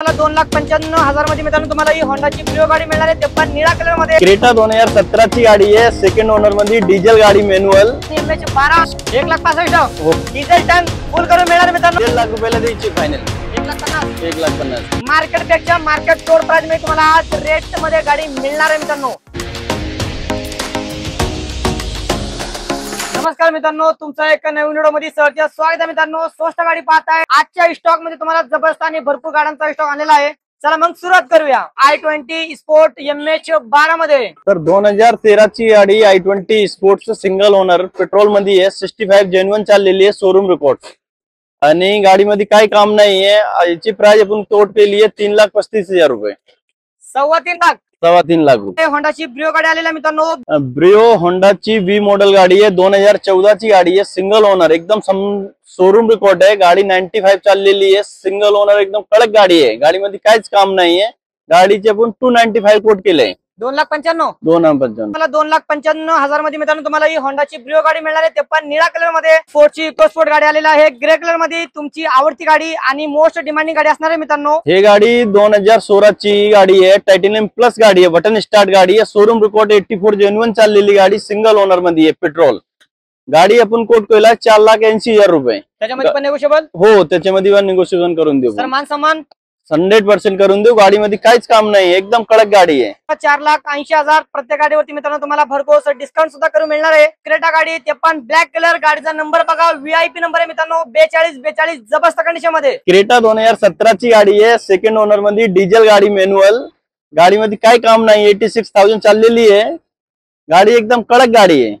मला 2,95,000 मध्ये मित्रांनो तुम्हाला ही होंडाची ब्रिओ गाडी मिळणार आहे, ते पण निळा कलर मध्ये। क्रेटा 2017 ची गाडी आहे, सेकंड ओनर मध्ये डिझेल गाडी मॅन्युअल। एमएच 12 1,65,000 हो, डिझेल टँक फुल करून मिळणार मित्रांनो। 1 लाख रुपयाला द्यायची फायनल। 1,50,000 1,50,000 मार्केट पेक्षा मार्केट टोल प्राइस मध्ये तुम्हाला आज रेट मध्ये गाडी मिळणार आहे मित्रांनो। नमस्कार मित्रांनो, तुमचं एक नवीन व्हिडिओ मध्ये सहर्ष स्वागत आहे मित्रांनो। स्वस्त गाडी पाहताय, आजच्या स्टॉक मध्ये तुम्हाला जबरदस्त आणि भरपूर गाड्यांचा स्टॉक आलेला आहे। चला मग सुरुवात करूया। i20 स्पोर्ट एमएच 12 मध्ये तर 2013 ची गाडी i20 sports single owner petrol मध्ये आहे, 65 जेन्युइन चाललेली आहे, शोरूम रिपोर्ट आणि गाडीमध्ये काही काम नाहीये। याची प्राइस आपण कोट केली आहे 3,35,000 रुपये, 3.25 लाख 3.25 लाख रुपये। होंडाची ब्रिओ गाडी आलेली आहे मित्रांनो। ब्रिओ होंडाची वी मॉडेल गाडी आहे, 2014 ची गाडी आहे, सिंगल ओनर, एकदम शोरूम रिकॉर्ड आहे। गाडी 95 चाललेली आहे, सिंगल ओनर, एकदम कडक गाडी आहे। गाडीमध्ये काहीच काम नाहीये। गाडीचे आपण 295 कोट केलंय, 2,95,000 2,95,000 मला 2,95,000 मध्ये मित्रांनो तुम्हाला ही होंडाची ब्रिओ गाडी मिळणार आहे, ते पण निळा कलर मध्ये। स्पोर्टची इको स्पोर्ट गाडी आलेली आहे, ग्रे कलर मध्ये। तुमची आवडती गाडी आणि मोस्ट डिमांडिंग गाडी असणार आहे मित्रांनो। हे गाडी 2016 ची गाडी आहे, टायटेनियम प्लस गाडी आहे, बटन स्टार्ट गाडी आहे, शोरूम रिकॉर्ड 84 जेन्युइन चाललेली गाडी, सिंगल ओनर मध्ये आहे, पेट्रोल। गाडी आपण कोट केला 4,80,000 रुपये। त्याच्यामध्ये पण नेगोशिएबल हो, त्याच्यामध्ये पण निगोशिएशन करून देऊ, सन्मान सन्मान 100% करून देऊ। गाडीमध्ये काहीच काम नाही, एकदम कडक गाडी आहे। 4,80,000 प्रत्येक गाडीवरती मित्रांनो तुम्हाला भरघोस डिस्काउंट सुद्धा करून मिळणार आहे। क्रेटा गाडी, ते पण ब्लॅक कलर। गाडीचा नंबर बघा, व्हीआयपी नंबर आहे मित्रांनो, 4242, जबरदस्त कंडिशन मध्ये। क्रेटा 2017 ची गाडी आहे, सेकंड ओनर मध्ये डिझेल गाडी मॅन्युअल। गाडीमध्ये काही काम नाही, 86,000 चाललेली आहे। गाडी एकदम कडक गाडी आहे।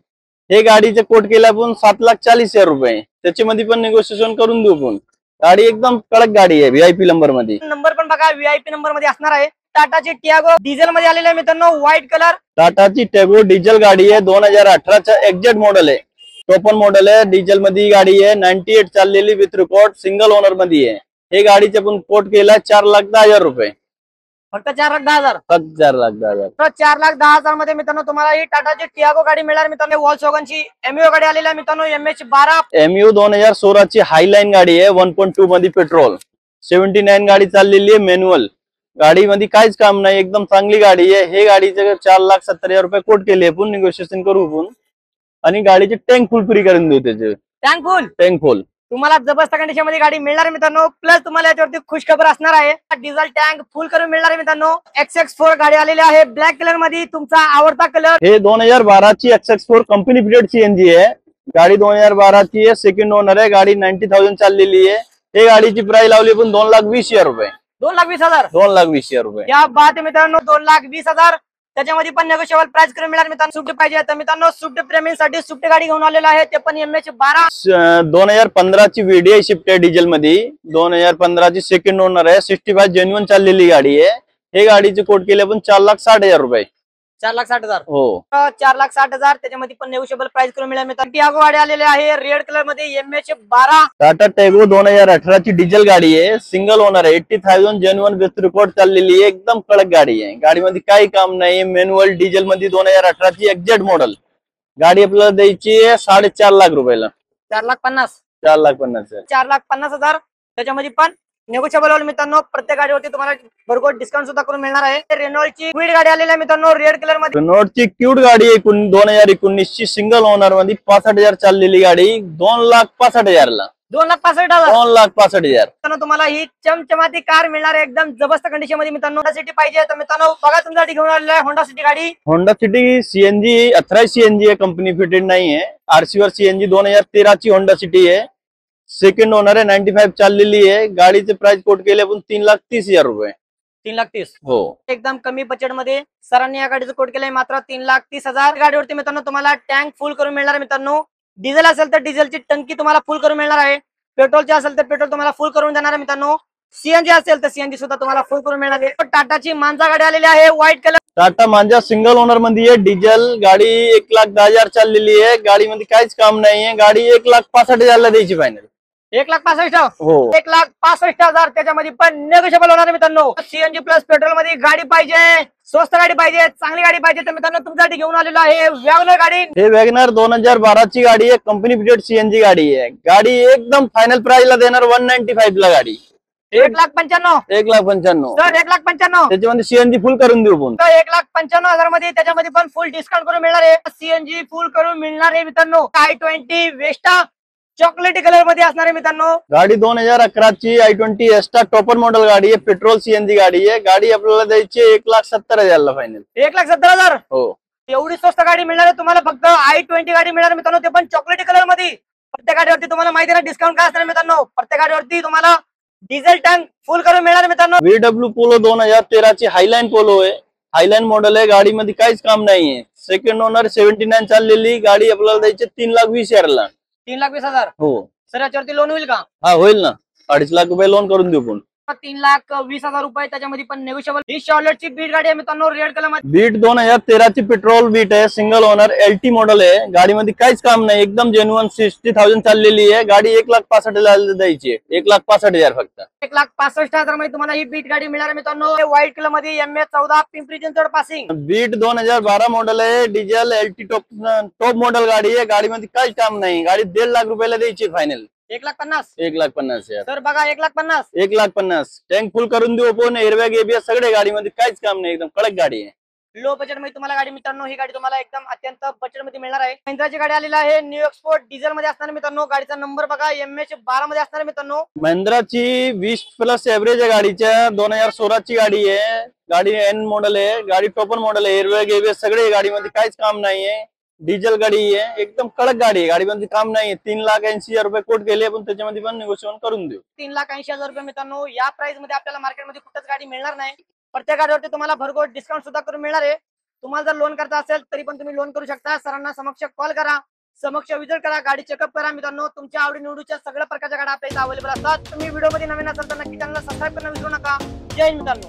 हे गाडीचे कोट केलं आपण 7,40,000 रुपये, त्याच्यामध्ये पण निगोशिएशन करून देऊ आपण। गाडी एकदम कडक गाडी आहे, व्हीआयपी नंबर मध्ये। नंबर पण बघा, व्हीआयपी नंबर मध्ये असणार आहे। टाटाची टियागो डिझेल मध्ये आलेली आहे मित्रांनो, व्हाईट कलर। टाटाची टियागो डिझेल गाडी आहे, 2018 चा एक्झॅक्ट मॉडेल आहे, टॉप मॉडेल आहे, डिझेल मध्ये गाडी आहे, 98 चाललेली विथ रिकॉर्ड, सिंगल ओनर मध्ये आहे। हे गाडीचे आपण कोट केला 4,10,000 रुपये, फक्त 4,10,000 फक्त 4,10,000 तर 4,10,000 मध्ये मित्रांनो तुम्हाला ही टाटाची टियागो गाडी मिळणार मित्रांनो। वॉल्क्सवॅगनची एमयू गाडी आलेली आहे मित्रांनो, एमएच 12 एमयू 2016 ची हायलाईन गाडी आहे, 1.2 मध्ये पेट्रोल, 79 गाडी चाललेली आहे, मॅन्युअल। गाडीमध्ये काहीच काम नाही, एकदम चांगली गाडी आहे। हे गाडीचे 4,70,000 रुपये कोट केले आपण, निगोशिएशन करू आपण आणि गाडीचे टँक फुल फ्री करून देऊ। त्याचे टँक फुल तुम्हाला जबरदस्त कंडिशन मध्ये गाडी मिळणार आहे मित्रांनो। प्लस तुम्हाला याच्यावरती खुशखबर असणार आहे, डिझेल टँक फुल करून मिळणार आहे मित्रांनो। XX4 गाडी आलेली आहे, ब्लॅक कलर मध्ये, तुमचा आवडता कलर। हे 2012 ची XX4 कंपनी फिटेड सीएनजी आहे। गाडी 2012 ची आहे, सेकंड ओनर आहे। गाडी 90,000 चाललेली आहे। हे गाडीची प्राइस लावली पण 2,20,000 रुपये, 2,20,000 2,20,000 रुपये। या बात आहे मित्रांनो, 2,20,000 त्याच्यामध्ये पण नेगोशिएबल प्राइस करून मिळणार मित्रांनो। स्विफ्ट पाहिजे तर मित्रांनो, स्विफ्ट प्रेमींसाठी स्विफ्ट गाडी घेऊन आलेला आहे, ते पण एमएच 12 2015 ची VDI शिफ्ट आहे डिझेल मध्ये, 2015 ची सेकंड ओनर आहे, 65 जेन्युइन चाललेली गाडी आहे। हे गाडीचे कोट केले पण 4,60,000 रुपये, 4,60,000 हो, 4,60,000 त्याच्यामध्ये पण नेगोशिएबल प्राइस करून मिळेल मित्रांनो। टियागो गाडी आलेली आहे, रेड कलर मध्ये, एमएच 12 टाटा टियागो 2018 ची डिझेल गाडी आहे, सिंगल ओनर आहे, 80,000 जेन्युइन विथ रिकॉर्ड चाललेली आहे, एकदम कडक गाडी आहे। गाडीमध्ये काही काम नाही, मॅन्युअल, डिझेल मध्ये, 2018 ची एक्झॅक्ट मॉडेल। गाडी आपल्याला द्यायची आहे 4.5 लाख रुपयाला, 4,50,000 4,50,000 4,50,000 त्याच्यामध्ये पण नेगोशिएबल मित्रांनो। प्रत्येक गाडीवरती तुम्हाला भरघोस डिस्काउंट सुद्धा करून मिळणार आहे। रेनॉल्टची क्विड गाडी आलेली आहे मित्रांनो, रेड कलर मध्ये। रेनॉल्टची क्यूट गाडी आहे, 2019 ची सिंगल ओनर मध्ये, 65,000 चाललेली गाडी, 2,65,000 ला, 2,65,000 2,65,000 मित्रांनो तुम्हाला ही चमचमाती कार मिळणार आहे, एकदम जबरदस्त कंडिशन मध्ये मित्रांनो। होंडा सिटी पाहिजे तर मित्रांनो बघा, तुमच्यासाठी घेऊन आलेला आहे होंडा सिटी गाडी। होंडा सिटी सीएनजी 18 सीएनजी आहे, कंपनी फिटेड नाही आहे, आरसी वर सीएनजी 2013 ची होंडा सिटी आहे, सेकंड ओनर आहे, 95 चाललेली आहे। गाडीचे प्राइस कोट केले पण 3,30,000 रुपये, 3,30,000 हो, एकदम कमी बजेट मध्ये सरांनी या गाडीचं कोट केलंय मात्र 3,30,000। गाडीवरती मित्रांनो तुम्हाला टँक फुल करून मिळणार आहे मित्रांनो। डिझेल असेल तर डिझेलची टंकी तुम्हाला फुल करून मिळणार आहे, पेट्रोलची असेल तर पेट्रोल तुम्हाला फुल करून देणार आहे मित्रांनो। सीएनजी असेल तर सीएनजी सुद्धा तुम्हाला फुल करून मिळणार आहे। टाटाची मांजा गाडी आलेली आहे, व्हाईट कलर। टाटा मांजा सिंगल ओनर मध्ये आहे, डिझेल गाडी, 1,10,000 चाललेली आहे। गाडीमध्ये काहीच काम नाहीये। गाडी 1,65,000 ला द्यायची फायनल, 1,65,000 हो, 1,65,000 त्याच्यामध्ये पण नेगोशिएबल होणार मित्रांनो। सीएनजी प्लस पेट्रोल मध्ये गाडी पाहिजे, स्वस्त गाडी पाहिजे, चांगली गाडी पाहिजे तर मित्रांनो तुमच्यासाठी घेऊन आलेलो आहे वॅगनर गाडी। हे वॅगनर 2012 ची गाडी आहे, कंपनी फिटेड सीएनजी गाडी आहे। गाडी एकदम फायनल प्राइस ला देणार 195 ला गाडी, 1,95,000 1,95,000 सर 1,95,000 त्याच्यामध्ये सीएनजी फुल करून देऊ पण. 1,95,000 मध्ये त्याच्यामध्ये पण फुल डिस्काउंट करून मिळणार आहे. सीएनजी फुल करून मिळणार आहे मित्रांनो. i20 वेस्टा चॉकलेटी कलर मध्ये असणार आहे मित्रांनो. गाडी 2011 ची i20 एस्टा टॉपर मॉडेल गाडी आहे. पेट्रोल सीएनजी गाडी आहे. गाडी आपल्याला द्यायची 1,70,000 ला फायनल. 1,70,000 हो. एवढी स्वस्त गाडी मिळणार आहे तुम्हाला. फक्त i20 गाडी मिळणार मित्रांनो, ते पण चॉकलेटी कलर मध्ये. प्रत्येक गाडीवरती तुम्हाला माहिती आहे ना डिस्काउंट काय असणार मित्रांनो. प्रत्येक गाडीवरती तुम्हाला डिझेल टँक फुल करून मिळणार मित्रांनो. VW पोलो 2013 ची हायलाईन पोलो आहे. हायलाईन मॉडेल आहे. गाडीमध्ये काहीच काम नाहीये. सेकंड ओनर 79 चाललेली गाडी आपल्याला द्यायची 3,20,000 ला. 3,20,000 हो. सर याच्यावरती लोन होईल का? हा होईल ना. 2.5 लाख रुपये लोन करून देऊ पण. 3,20,000 रुपये त्याच्यामध्ये पण नेगोशिएबल. ही शॉर्लेटची बीट गाडी आहे मित्रांनो, रेड कलर मध्ये. बीट 2013 ची पेट्रोल बीट आहे. सिंगल ओनर LT मॉडेल आहे. गाडीमध्ये काहीच काम नाही. एकदम जेन्युअन 60,000 चाललेली आहे. गाडी 1,65,000 द्यायची. 1,65,000 फक्त. 1,65,000 मध्ये तुम्हाला ही बीट गाडी मिळणार मित्रांनो. व्हाईट कलर मध्ये MS14 Pimpri Chinchwad passing. Beat 2012 model आहे. डिझेल LT टॉप मॉडेल गाडी आहे. गाडीमध्ये काहीच काम नाही. गाडी 1.5 लाख रुपयाला द्यायची फायनल. 1,50,000 1,50,000 सर बघा 1,50,000 1,50,000 टँक फुल करून देऊ पण. एअरबॅग एबीएस सगळे गाडीमध्ये काहीच काम नाही. एकदम कडक गाडी आहे. लो बजेट मध्ये तुम्हाला गाडी मित्रांनो. ही गाडी तुम्हाला एकदम अत्यंत बजेट मध्ये मिळणार आहे. महिंद्राची गाडी आलेली आहे. न्यू एक्सपोर्ट डिझेल मध्ये असणार मित्रांनो. गाडीचा नंबर बघा MH12 मध्ये असणार मित्रांनो. महिंद्राची 20+ एव्हरेज आहे गाडीच्या. 2016 ची गाडी आहे. गाडी N मॉडेल आहे. गाडी टॉपर मॉडेल आहे. एअरबॅग एबीएस सगळे गाडीमध्ये काहीच काम नाहीये. डिझेल गाडी आहे. एकदम कडक गाडी आहे. गाडीमध्ये काम नाहीये. 3,80,000 रुपये कोट केले पण त्याच्यामध्ये पण निगोशिएशन करून देऊ. 3,80,000 रुपये मित्रांनो. या प्राइस मध्ये आपल्याला मार्केटमध्ये कुठेच गाडी मिळणार नाही. प्रत्येक गाडीवरती तुम्हाला भरघोस डिस्काउंट सुद्धा करून मिळणार आहे. तुम्हाला जर लोन करायचं असेल तरी पण तुम्ही लोन करू शकता. सरांना समक्ष कॉल करा, समक्ष विजिट करा, गाडी चेकअप करा मित्रांनो. तुमच्या आवडी निवडीच्या सगळ्या प्रकारच्या गाड्या आपल्या इथे अवेलेबल असतात. तुम्ही व्हिडिओ मध्ये नवीन असाल तर नक्की चॅनलला सबस्क्राईब करणं विसरू नका. जय हिंद मित्रांनो.